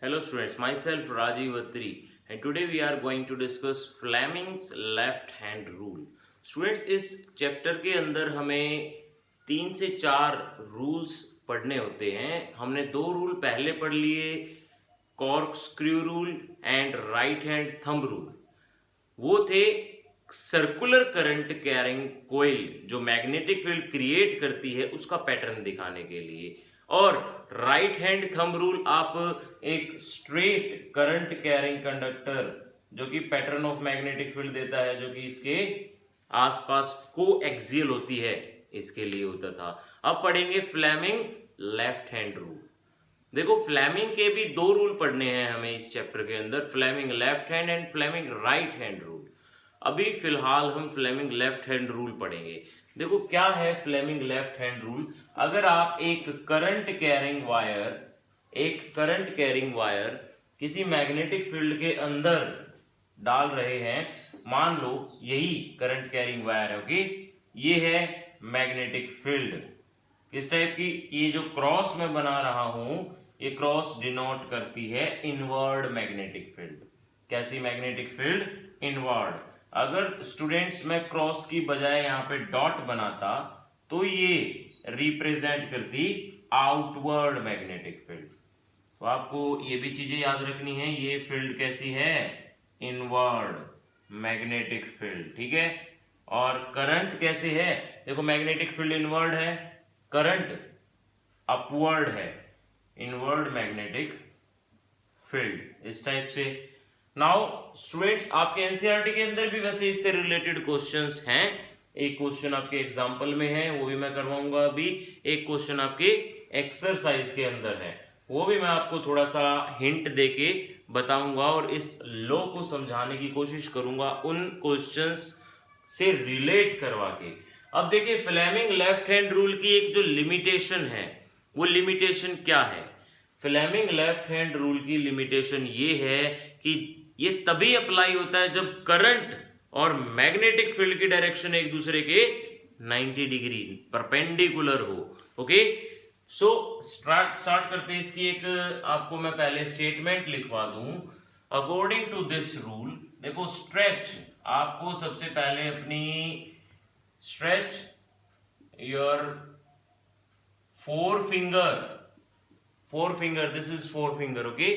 Hello students, myself Rajiv Attri and today we are going to discuss Fleming's left hand rule. Students इस chapter के अंदर हमें 3 से 4 rules पढ़ने होते हैं. हमने 2 रूल पहले पढ़ लिए, corkscrew rule and right hand thumb rule. वो थे सर्कुलर करंट कैरिंग कोइल जो मैग्नेटिक फील्ड क्रिएट करती है उसका पैटर्न दिखाने के लिए, और राइट हैंड थंब रूल आप एक स्ट्रेट करंट कैरिंग कंडक्टर जो कि पैटर्न ऑफ मैग्नेटिक फील्ड देता है, जो कि इसके आसपास को एक्सियल होती है, इसके लिए होता था. अब पढ़ेंगे फ्लेमिंग लेफ्ट हैंड रूल. देखो, फ्लेमिंग के भी 2 रूल पढ़ने हैं हमें इस चैप्टर के अंदर, Fleming left hand and Fleming right hand rule. अभी फिलहाल हम फ्लेमिंग लेफ्ट हैंड रूल पढ़ेंगे. देखो क्या है फ्लेमिंग लेफ्ट हैंड रूल. अगर आप एक करंट कैरिंग वायर किसी मैग्नेटिक फील्ड के अंदर डाल रहे हैं, मान लो यही करंट कैरिंग वायर है, ओके, ये है मैग्नेटिक फील्ड. किस टाइप की? ये जो क्रॉस में बना रहा हूं, ये क्रॉस डिनोट करती है इनवर्ड मैग्नेटिक फील्ड. कैसी मैग्नेटिक फील्ड? इनवर्ड. अगर स्टूडेंट्स में क्रॉस की बजाय यहां पे डॉट बनाता तो ये रिप्रेजेंट करती आउटवर्ड मैग्नेटिक फील्ड. तो आपको ये भी चीजें याद रखनी है. ये फील्ड कैसी है? Inward magnetic field. ठीक है. और करंट कैसे है? देखो, मैग्नेटिक फील्ड इनवर्ड है, करंट अपवर्ड है, इनवर्ड मैग्नेटिक फील्ड. इस टाइप से. नाउ स्टूडेंट्स, आपके एनसीईआरटी के अंदर भी वैसे इससे रिलेटेड क्वेश्चंस हैं. एक क्वेश्चन आपके एग्जाम्पल में है, वो भी मैं करवाऊंगा अभी. एक क्वेश्चन आपके एक्सरसाइज के अंदर है, वो भी मैं आपको थोड़ा सा हिंट देके बताऊंगा और इस लॉ को समझाने की कोशिश करूंगा उन क्वेश्चंस से रिलेट करवा के. अब देखिए, फ्लेमिंग लेफ्ट हैंड रूल की एक जो लिमिटेशन है, वो लिमिटेशन क्या है? फ्लेमिंग लेफ्ट हैंड रूल की लिमिटेशन ये है कि ये तभी अप्लाई होता है जब करंट और मैग्नेटिक फील्ड की डायरेक्शन एक दूसरे के 90 डिग्री परपेंडिकुलर हो. ओके, सो स्टार्ट करते हैं इसकी. एक आपको मैं पहले स्टेटमेंट लिखवा दूं. अकॉर्डिंग टू दिस रूल, देखो, स्ट्रेच, आपको सबसे पहले अपनी stretch your four finger, this is forefinger, okay,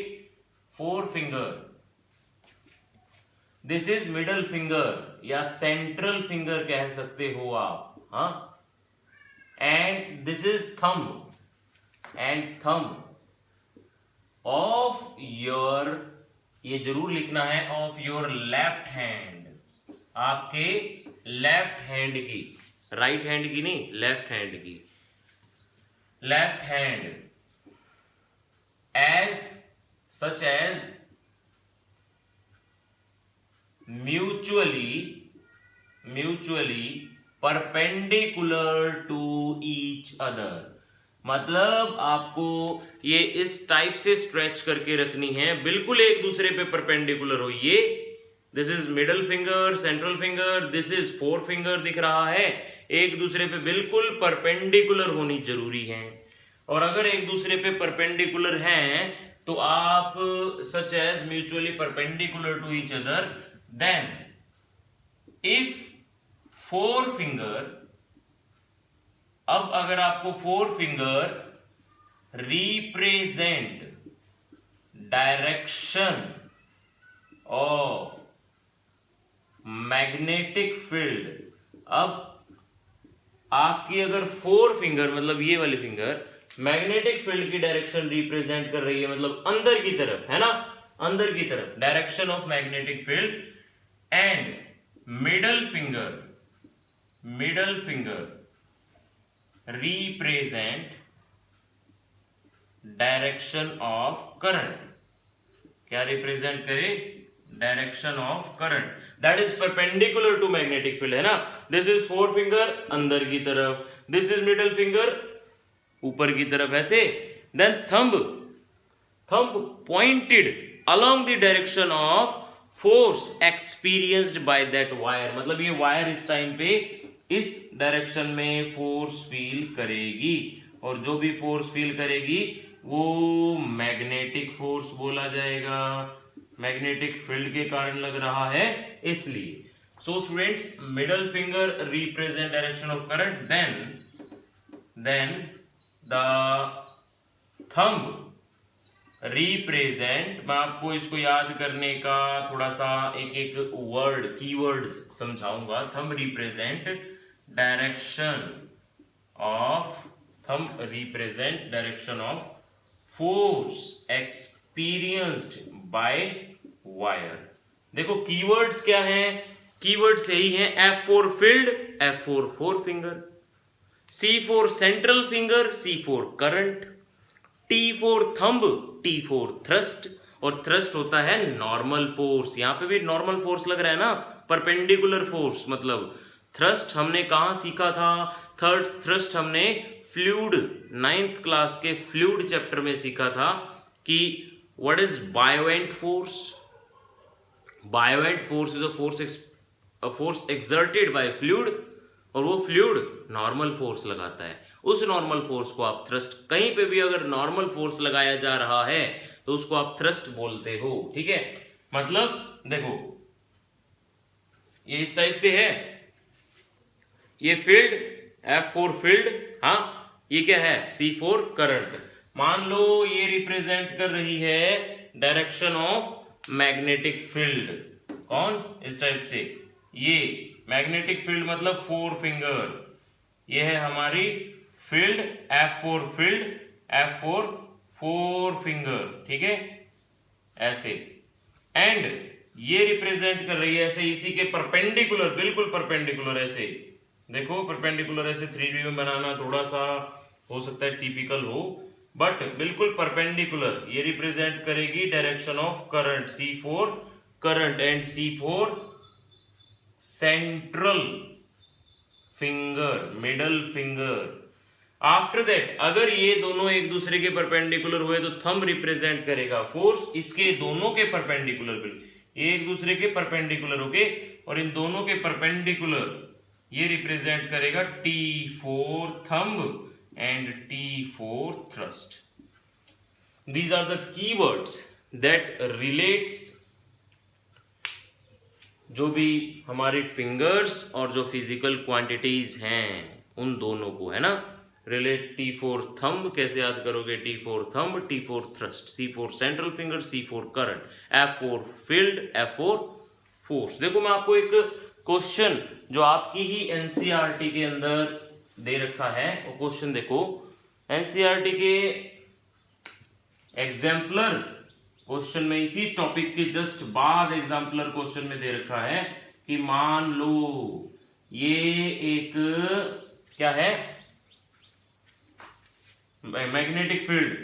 forefinger, this is middle finger या central finger कह सकते हो आप, हाँ, and this is thumb of your, ये जरूर लिखना है, of your left hand, आपके लेफ्ट हैंड की, राइट हैंड की नहीं, लेफ्ट हैंड की, left hand as such as mutually perpendicular to each other. मतलब आपको ये इस टाइप से स्ट्रेच करके रखनी है, बिल्कुल एक दूसरे पे परपेंडिकुलर हो. ये this is middle finger, central finger, this is four finger दिख रहा है, एक दूसरे पे बिल्कुल परपेंडिकुलर होनी जरूरी है. और अगर एक दूसरे पे परपेंडिकुलर हैं तो आप such as mutually perpendicular to each other, then if four finger, अब अगर आपको four finger represent direction of magnetic field, अब आपकी अगर फोर फिंगर, मतलब ये वाली फिंगर मैग्नेटिक फील्ड की डायरेक्शन रिप्रेजेंट कर रही है, मतलब अंदर की तरफ है ना, अंदर की तरफ direction of magnetic field, and middle finger represent direction of current. क्या रिप्रेजेंट करे? Direction of current, that is perpendicular to magnetic field, है ना. दिस इज फोर फिंगर अंदर की तरफ, दिस इज मिडल फिंगर ऊपर की तरफ, ऐसे. Then thumb pointed along the direction of force experienced by that wire, मतलब ये वायर इस टाइम पे इस डायरेक्शन में फोर्स फील करेगी, और जो भी फोर्स फील करेगी वो मैग्नेटिक फोर्स बोला जाएगा, मैग्नेटिक फील्ड के कारण लग रहा है इसलिए। So students, middle finger represent direction of current, then the thumb represent, मैं आपको इसको याद करने का थोड़ा सा एक एक वर्ड कीवर्ड्स समझाऊंगा। Thumb represent direction of, thumb represent direction of force experienced by wire. देखो कीवर्ड्स क्या हैं, कीवर्ड्स यही हैं, F for field, F for four finger, C for central finger, C for current, T for thumb, T for thrust, और thrust होता है normal force. यहां पे भी नॉर्मल फोर्स लग रहा है ना, परपेंडिकुलर फोर्स। मतलब थ्रस्ट हमने कहां सीखा था, थर्ड थ्रस्ट हमने फ्लूइड 9th क्लास के फ्लूइड चैप्टर में सीखा था कि what is buoyant force. Buoyant force is a force exerted by fluid, और वो फ्लूइड नॉर्मल फोर्स लगाता है। उस नॉर्मल फोर्स को आप थ्रस्ट, कहीं पे भी अगर नॉर्मल फोर्स लगाया जा रहा है तो उसको आप थ्रस्ट बोलते हो, ठीक है। मतलब देखो ये इस टाइप से है, ये फील्ड F फॉर फील्ड, हाँ ये क्या है, C फॉर करंट। मान लो ये रिप्रेजेंट कर रही है डायरेक्शन ऑफ मैग्नेटिक फील्ड, कौन, इस टाइप से, ये मैग्नेटिक फील्ड मतलब फोर फिंगर, ये है हमारी field, F for field, F for four finger, ठीक है ऐसे। एंड ये रिप्रेजेंट कर रही है ऐसे इसी के परपेंडिकुलर, बिल्कुल परपेंडिकुलर ऐसे, देखो परपेंडिकुलर ऐसे 3D में बनाना थोड़ा सा हो सकता है टिपिकल हो, बट बिल्कुल परपेंडिकुलर। ये रिप्रेजेंट करेगी direction of current, C for current and C for central finger, middle finger. After that अगर ये दोनों एक दूसरे के परपेंडिकुलर हुए तो थंब रिप्रेजेंट करेगा फोर्स इसके दोनों के परपेंडिकुलर, ये एक दूसरे के परपेंडिकुलर हो गए और इन दोनों के परपेंडिकुलर, ये रिप्रेजेंट करेगा T for thumb and T for thrust. These are the keywords that relates जो भी हमारे फिंगर्स और जो फिजिकल क्वांटिटीज हैं उन दोनों को, है ना, रिलेट। T फॉर थंब कैसे याद करोगे, T for thumb, T for thrust, C for central finger, C for current, F for field, F for force. देखो मैं आपको एक क्वेश्चन जो आपकी ही एनसीईआरटी के अंदर दे रखा है वो क्वेश्चन देखो, एनसीईआरटी के एग्जाम्पलर क्वेश्चन में इसी टॉपिक के जस्ट बाद एग्जाम्पलर क्वेश्चन में दे रखा है कि मान लो ये एक क्या है, मैग्नेटिक फील्ड,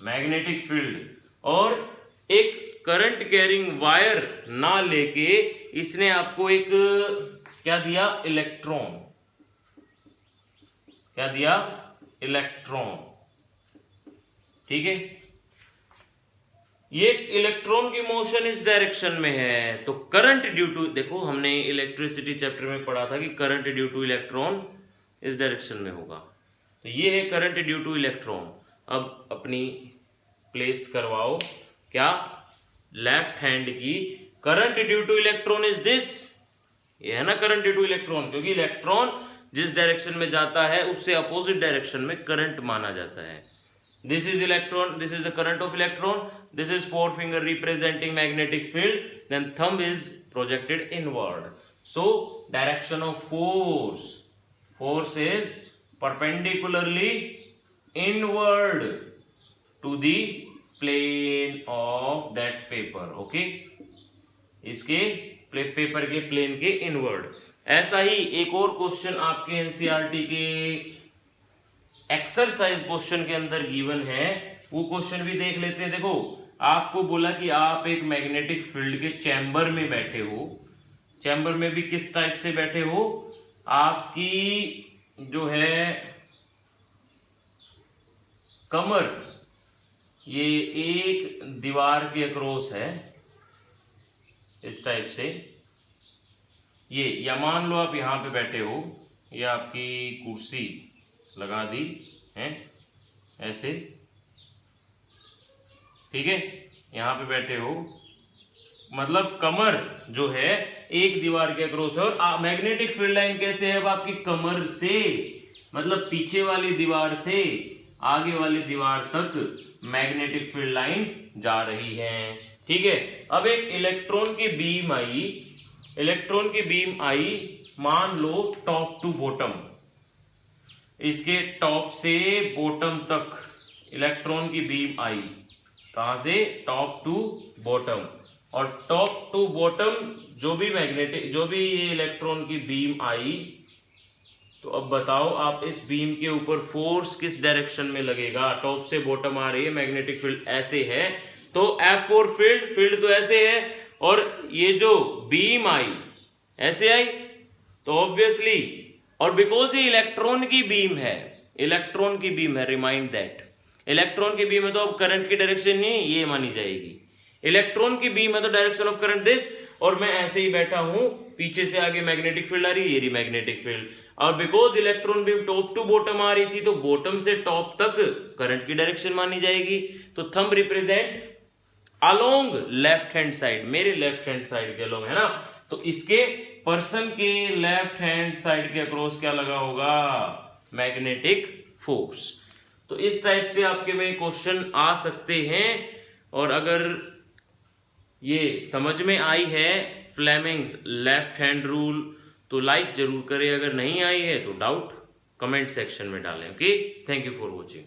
मैग्नेटिक फील्ड, और एक करंट कैरिंग वायर ना लेके इसने आपको एक क्या दिया, इलेक्ट्रॉन, क्या दिया, इलेक्ट्रॉन, ठीक है। ये इलेक्ट्रॉन की मोशन इस डायरेक्शन में है तो करंट ड्यू टू, देखो हमने इलेक्ट्रिसिटी चैप्टर में पढ़ा था कि करंट ड्यू टू इलेक्ट्रॉन इस डायरेक्शन में होगा, तो ये है करंट ड्यू टू इलेक्ट्रॉन। अब अपनी प्लेस करवाओ क्या, लेफ्ट हैंड की, current due two electron is this, ये है ना करंट ड्यू टू इलेक्ट्रॉन, क्योंकि इलेक्ट्रॉन जिस डायरेक्शन में जाता है उससे अपोजिट डायरेक्शन में करंट माना जाता है। This is electron, this is the current of electron, this is forefinger representing magnetic field, then thumb is projected inward. So direction of force, force is perpendicularly inward to the plane of that paper, okay, इसके paper के plane के inward. ऐसा ही एक और question आपके NCERT के exercise question के अंदर गिवन है, वो क्वेश्चन भी देख लेते हैं। देखो आपको बोला कि आप एक मैग्नेटिक फील्ड के चैम्बर में बैठे हो, चैम्बर में भी किस टाइप से बैठे हो, आपकी जो है कमर ये एक दीवार के अक्रॉस है इस टाइप से, ये, या मान लो आप यहां पे बैठे हो, ये आपकी कुर्सी लगा दी है ऐसे, ठीक है, यहां पे बैठे हो, मतलब कमर जो है एक दीवार के अक्रॉस है, और मैग्नेटिक फील्ड लाइन कैसे है, अब आपकी कमर से मतलब पीछे वाली दीवार से आगे वाली दीवार तक मैग्नेटिक फील्ड लाइन जा रही है, ठीक है। अब एक इलेक्ट्रॉन की बीम आई, इलेक्ट्रॉन की बीम आई, मान लो टॉप टू बॉटम, इसके टॉप से बॉटम तक इलेक्ट्रॉन की बीम आई, कहां से, टॉप टू बॉटम, और टॉप टू बॉटम जो भी मैग्नेटिक, जो भी ये इलेक्ट्रॉन की बीम आई, तो अब बताओ आप इस बीम के ऊपर फोर्स किस डायरेक्शन में लगेगा, टॉप से बॉटम आ रही है, मैग्नेटिक फील्ड ऐसे है, तो F4 फील्ड तो ऐसे है, और ये जो बीम आई ऐसे आई, तो ऑब्वियसली, और बिकॉज ये इलेक्ट्रॉन की बीम है, इलेक्ट्रॉन की बीम है, रिमाइंड दैट इलेक्ट्रॉन की बीम है, तो अब करंट की डायरेक्शन नहीं ये मानी जाएगी, इलेक्ट्रॉन की बीम है तो डायरेक्शन ऑफ करंट दिस, और मैं ऐसे ही बैठा हूं, पीछे से आगे मैग्नेटिक फील्ड आ रही है, ये रही मैग्नेटिक फील्ड, और because electron beam top to bottom आ रही थी, तो बॉटम से टॉप तक करंट की डायरेक्शन मानी जाएगी, तो thumb represent along left hand side, मेरे लेफ्ट हैंड साइड के अलोंग, है ना, तो इसके पर्सन के लेफ्ट हैंड साइड के अक्रॉस क्या लगा होगा, मैग्नेटिक फोर्स। तो इस टाइप से आपके में क्वेश्चन आ सकते हैं, और अगर ये समझ में आई है फ्लेमिंग्स लेफ्ट हैंड रूल तो लाइक जरूर करें, अगर नहीं आई है तो डाउट कमेंट सेक्शन में डालें। Okay, thank you for watching.